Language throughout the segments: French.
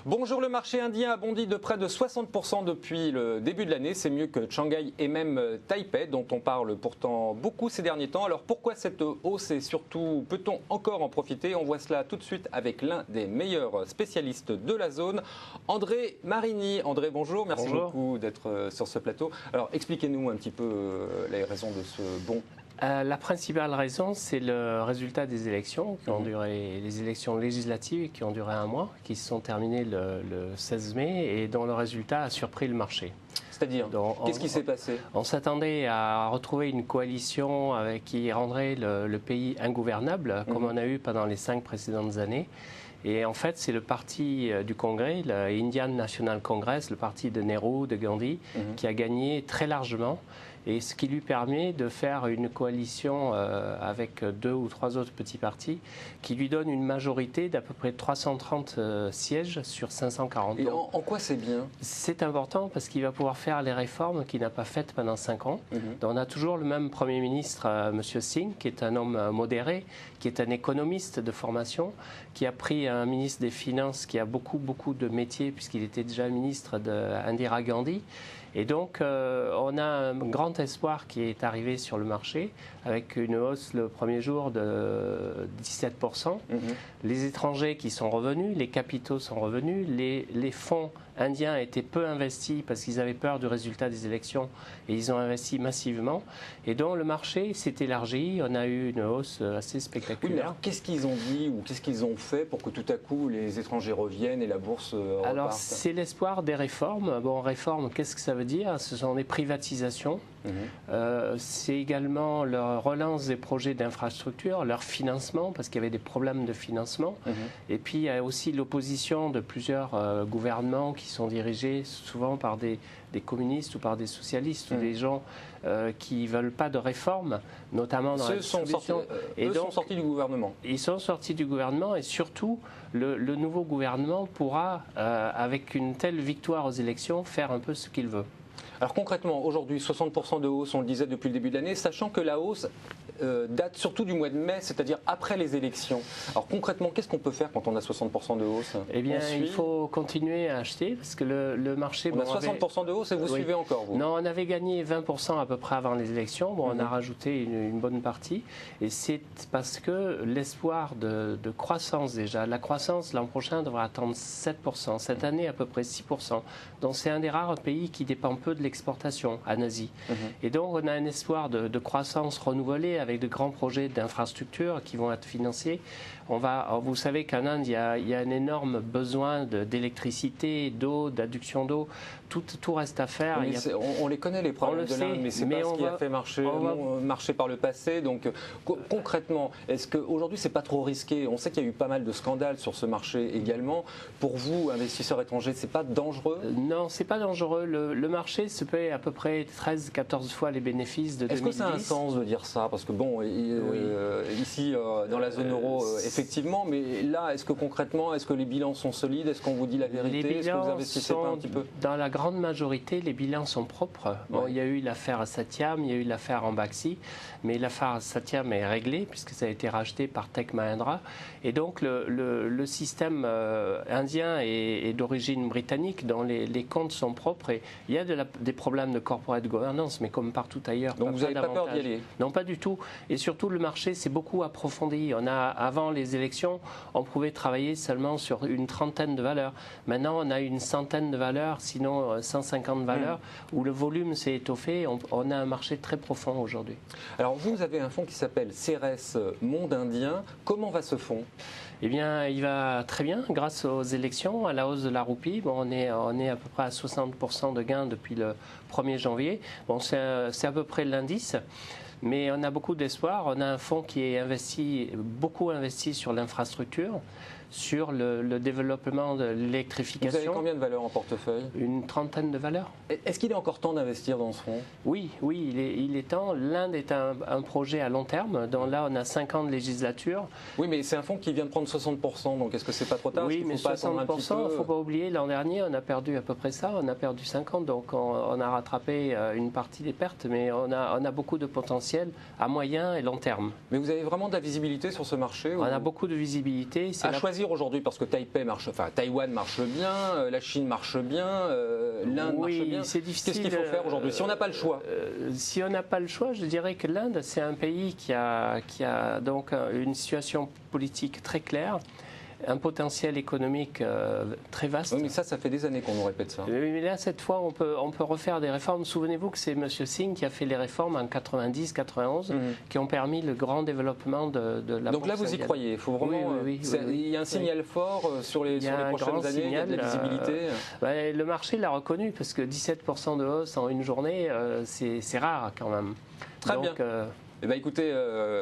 Bonjour, le marché indien a bondi de près de 60% depuis le début de l'année. C'est mieux que Shanghai et même Taipei, dont on parle pourtant beaucoup ces derniers temps. Alors pourquoi cette hausse et surtout peut-on encore en profiter? On voit cela tout de suite avec l'un des meilleurs spécialistes de la zone, André Marini. André, bonjour, merci beaucoup d'être sur ce plateau. Alors expliquez-nous un petit peu les raisons de ce bond. La principale raison, c'est le résultat des élections qui ont duré, les élections législatives qui ont duré un mois, qui se sont terminées le 16 mai et dont le résultat a surpris le marché. C'est-à-dire, qu'est-ce qui s'est passé? On s'attendait à retrouver une coalition qui rendrait le pays ingouvernable, comme on a eu pendant les 5 précédentes années. Et en fait, c'est le parti du Congrès, l'Indian National Congress, le parti de Nehru, de Gandhi, qui a gagné très largement. Et ce qui lui permet de faire une coalition avec 2 ou 3 autres petits partis qui lui donne une majorité d'à peu près 330 sièges sur 540. Et en quoi c'est bien? C'est important parce qu'il va pouvoir faire les réformes qu'il n'a pas faites pendant 5 ans. Donc on a toujours le même Premier ministre, M. Singh, qui est un homme modéré, qui est un économiste de formation, qui a pris un ministre des Finances qui a beaucoup de métiers puisqu'il était déjà ministre d'Indira Gandhi. Et donc, on a un grand espoir qui est arrivé sur le marché, avec une hausse le premier jour de 17%. Les étrangers qui sont revenus, les capitaux sont revenus, les fonds indiens étaient peu investis parce qu'ils avaient peur du résultat des élections et ils ont investi massivement. Et donc, le marché s'est élargi, on a eu une hausse assez spectaculaire. Oui, alors qu'est-ce qu'ils ont dit ou qu'est-ce qu'ils ont fait pour que tout à coup les étrangers reviennent et la bourse reparte? Alors, c'est l'espoir des réformes. Bon, réformes, qu'est-ce que ça veut dire? Ce sont des privatisations. C'est également leur relance des projets d'infrastructure, leur financement, parce qu'il y avait des problèmes de financement. Et puis, il y a aussi l'opposition de plusieurs gouvernements qui sont dirigés souvent par des communistes ou par des socialistes ou des gens qui ne veulent pas de réforme, notamment dans la distribution. Eux sont sortis du gouvernement. Ils sont sortis du gouvernement et surtout, le nouveau gouvernement pourra, avec une telle victoire aux élections, faire un peu ce qu'il veut. Alors concrètement, aujourd'hui, 60% de hausse, on le disait depuis le début de l'année, sachant que la hausse date surtout du mois de mai, c'est-à-dire après les élections. Alors concrètement, qu'est-ce qu'on peut faire quand on a 60% de hausse? Eh bien, il faut continuer à acheter parce que le marché... On a 60% de hausse et vous suivez encore, vous? Non, on avait gagné 20% à peu près avant les élections. Bon, on a rajouté une bonne partie et c'est parce que l'espoir de croissance déjà, la croissance l'an prochain devrait atteindre 7%, cette année à peu près 6%. Donc c'est un des rares pays qui dépend peu de l'exportation en Asie. Et donc on a un espoir de croissance renouvelée avec de grands projets d'infrastructures qui vont être financés. Vous savez qu'en Inde, il y a un énorme besoin d'électricité, d'eau, d'adduction d'eau. Tout reste à faire. On les connaît, les problèmes de l'Inde, mais c'est pas ce qui a fait marcher par le passé. Donc concrètement, est-ce qu'aujourd'hui, c'est pas trop risqué? On sait qu'il y a eu pas mal de scandales sur ce marché également. Pour vous, investisseurs étrangers, c'est pas dangereux? Non, c'est pas dangereux. Le marché se paie à peu près 13-14 fois les bénéfices de 2010. Est-ce que ça a un sens de dire ça? Parce que bon, ici, dans la zone euro, effectivement, mais là, est-ce que concrètement, est-ce que les bilans sont solides? Est-ce qu'on vous dit la vérité? Est-ce que vous investissez pas un petit peu? Dans la grande majorité, les bilans sont propres. Bon, il y a eu l'affaire Satyam, il y a eu l'affaire Ambaxi, mais l'affaire Satyam est réglée puisque ça a été racheté par Tech Mahindra. Et donc, le système indien est d'origine britannique, dont les comptes sont propres. Et il y a des problèmes de corporate governance, mais comme partout ailleurs. Donc vous n'avez pas peur d'y aller? Non, pas du tout. Et surtout, le marché s'est beaucoup approfondi. Avant les élections, on pouvait travailler seulement sur une trentaine de valeurs. Maintenant, on a une centaine de valeurs, sinon 150 valeurs, où le volume s'est étoffé. On a un marché très profond aujourd'hui. Alors, vous avez un fonds qui s'appelle CRS Monde Indien. Comment va ce fonds? Eh bien, il va très bien grâce aux élections, à la hausse de la roupie. Bon, on est à peu près à 60% de gains depuis le 1er janvier. Bon, c'est à peu près l'indice. Mais on a beaucoup d'espoir. On a un fonds qui est beaucoup investi sur l'infrastructure, sur le développement de l'électrification. Vous avez combien de valeurs en portefeuille? Une trentaine de valeurs. Est-ce qu'il est encore temps d'investir dans ce fonds? Oui, il est temps. L'Inde est un projet à long terme, dont là on a 5 ans de législature. Oui, mais c'est un fonds qui vient de prendre 60%, donc est-ce que c'est pas trop tard? Oui, mais 60%, il ne faut pas oublier, l'an dernier on a perdu à peu près ça, on a perdu 50, donc on a rattrapé une partie des pertes, mais on a beaucoup de potentiel à moyen et long terme. Mais vous avez vraiment de la visibilité sur ce marché? On a beaucoup de visibilité. À choisir aujourd'hui, parce que Taïwan marche bien, la Chine marche bien, l'Inde marche bien. C'est difficile. Qu'est-ce qu'il faut faire aujourd'hui si on n'a pas le choix? Si on n'a pas le choix, je dirais que l'Inde, c'est un pays qui a donc une situation politique très claire, un potentiel économique très vaste. Oui, mais ça fait des années qu'on nous répète ça. Mais là, cette fois, on peut refaire des réformes. Souvenez-vous que c'est M. Singh qui a fait les réformes en 90, 91, qui ont permis le grand développement de la Donc là, vous y croyez? Il faut vraiment. Oui. Il y a un signal fort sur les prochaines années. Il y a de la visibilité. Le marché l'a reconnu parce que 17% de hausse en une journée, c'est rare quand même. Très bien. Eh bien, écoutez,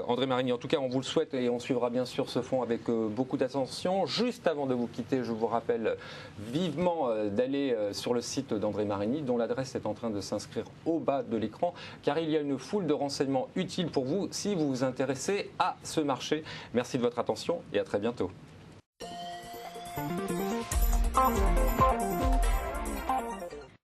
André Marigny, en tout cas, on vous le souhaite et on suivra bien sûr ce fonds avec beaucoup d'attention. Juste avant de vous quitter, je vous rappelle vivement d'aller sur le site d'André Marigny, dont l'adresse est en train de s'inscrire au bas de l'écran, car il y a une foule de renseignements utiles pour vous si vous vous intéressez à ce marché. Merci de votre attention et à très bientôt.